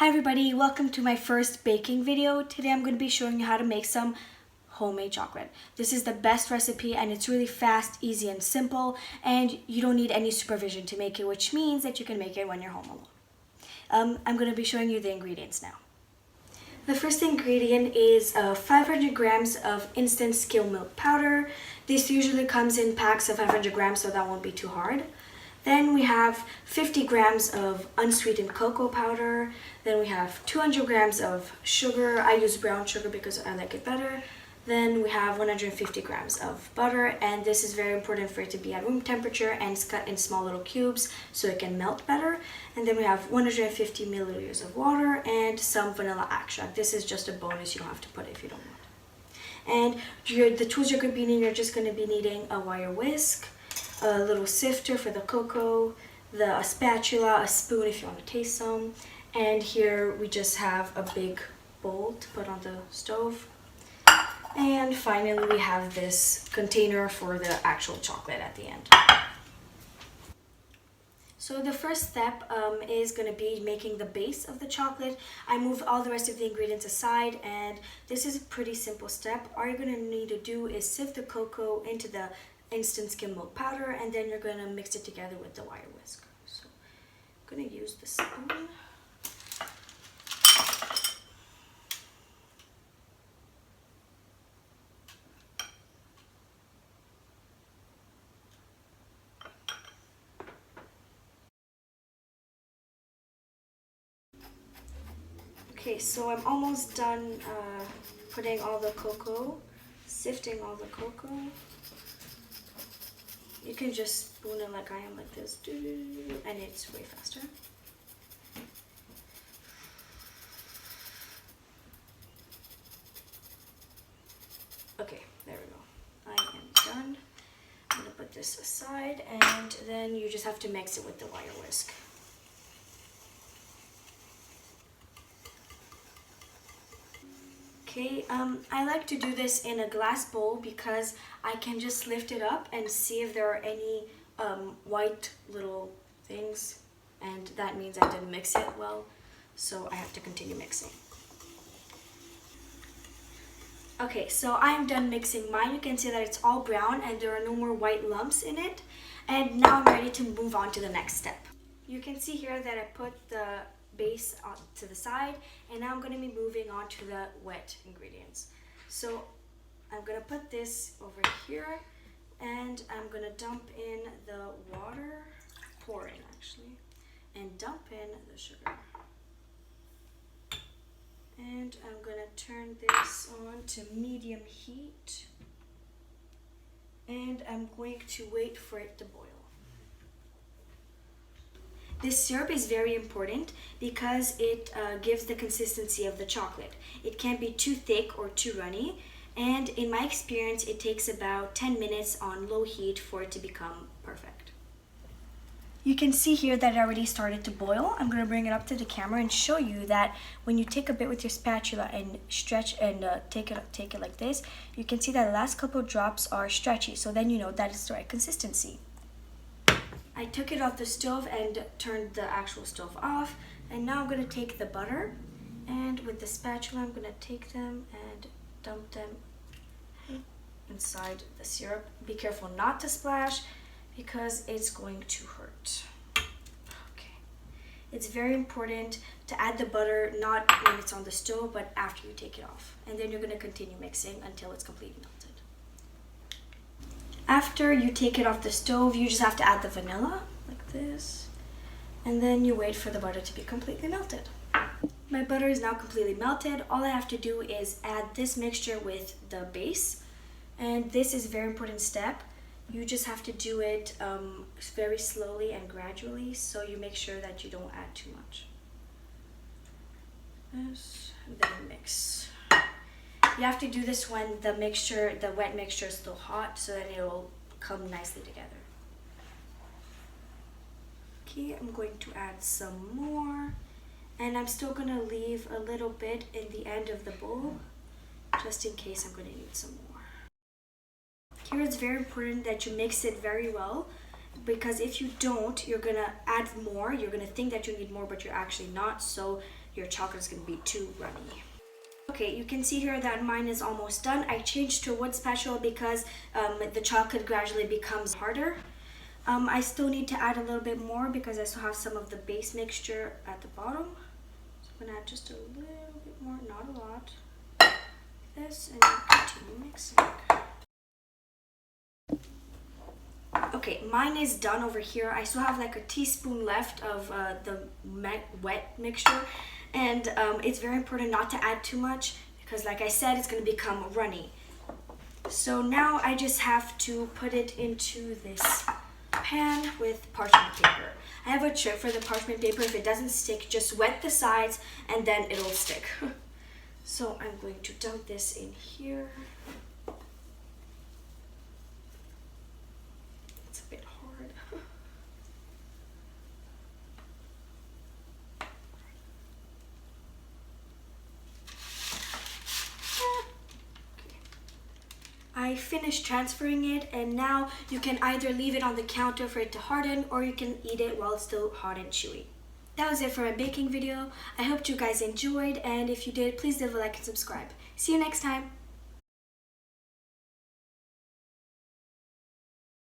Hi everybody, welcome to my first baking video. Today I'm going to be showing you how to make some homemade chocolate. This is the best recipe and it's really fast, easy and simple, and you don't need any supervision to make it, which means that you can make it when you're home alone. I'm going to be showing you the ingredients now. The first ingredient is 500 grams of instant skim milk powder. This usually comes in packs of 500 grams, so that won't be too hard. Then we have 50 grams of unsweetened cocoa powder. Then we have 200 grams of sugar. I use brown sugar because I like it better. Then we have 150 grams of butter, and this is very important for it to be at room temperature and it's cut in small little cubes so it can melt better. And then we have 150 milliliters of water and some vanilla extract. This is just a bonus, you don't have to put it if you don't want. And the tools you're going to be needing, you're just going to be needing a wire whisk, a little sifter for the cocoa, a spatula, a spoon if you want to taste some, and here we just have a big bowl to put on the stove. And finally we have this container for the actual chocolate at the end. So the first step is going to be making the base of the chocolate. I moved all the rest of the ingredients aside, and this is a pretty simple step. All you're going to need to do is sift the cocoa into the instant skim milk powder, and then you're going to mix it together with the wire whisk. So I'm going to use the spoon. Okay, so I'm almost done putting all the cocoa, sifting all the cocoa. You can just spoon it like I am, like this, and it's way faster. Okay, there we go. I am done. I'm gonna put this aside, and then you just have to mix it with the wire whisk. Okay, I like to do this in a glass bowl because I can just lift it up and see if there are any white little things, and that means I didn't mix it well, so I have to continue mixing. Okay, so I'm done mixing mine. You can see that it's all brown and there are no more white lumps in it, and now I'm ready to move on to the next step. You can see here that I put the base to the side, and now I'm going to be moving on to the wet ingredients. So I'm going to put this over here, and I'm going to dump in the water, pour in actually, and dump in the sugar. And I'm going to turn this on to medium heat, and I'm going to wait for it to boil. This syrup is very important because it gives the consistency of the chocolate. It can't be too thick or too runny, and in my experience it takes about 10 minutes on low heat for it to become perfect. You can see here that it already started to boil. I'm going to bring it up to the camera and show you that when you take a bit with your spatula and stretch and take it like this, you can see that the last couple drops are stretchy, so then you know that it's the right consistency. I took it off the stove and turned the actual stove off, and now I'm going to take the butter, and with the spatula I'm going to take them and dump them inside the syrup. Be careful not to splash because it's going to hurt. Okay. It's very important to add the butter not when it's on the stove but after you take it off, and then you're going to continue mixing until it's completely melted. After you take it off the stove, you just have to add the vanilla, like this, and then you wait for the butter to be completely melted. My butter is now completely melted. All I have to do is add this mixture with the base, and this is a very important step. You just have to do it very slowly and gradually, so you make sure that you don't add too much. This, and then mix. You have to do this when the wet mixture is still hot, so that it will come nicely together. Okay, I'm going to add some more, and I'm still going to leave a little bit in the end of the bowl, just in case I'm going to need some more. Here it's very important that you mix it very well, because if you don't, you're going to add more. You're going to think that you need more, but you're actually not. So your chocolate is going to be too runny. Okay, you can see here that mine is almost done. I changed to a wood spatula because the chocolate gradually becomes harder. I still need to add a little bit more because I still have some of the base mixture at the bottom. So I'm going to add just a little bit more, not a lot. This, and continue mixing. Okay, mine is done over here. I still have like a teaspoon left of the wet mixture, and it's very important not to add too much because, like I said, it's going to become runny. So now I just have to put it into this pan with parchment paper. I have a trick for the parchment paper. If it doesn't stick, just wet the sides and then it'll stick. So I'm going to dump this in here. It's a bit hard. I finished transferring it, and now you can either leave it on the counter for it to harden, or you can eat it while it's still hot and chewy. That was it for my baking video. I hope you guys enjoyed, and if you did, please leave a like and subscribe. See you next time.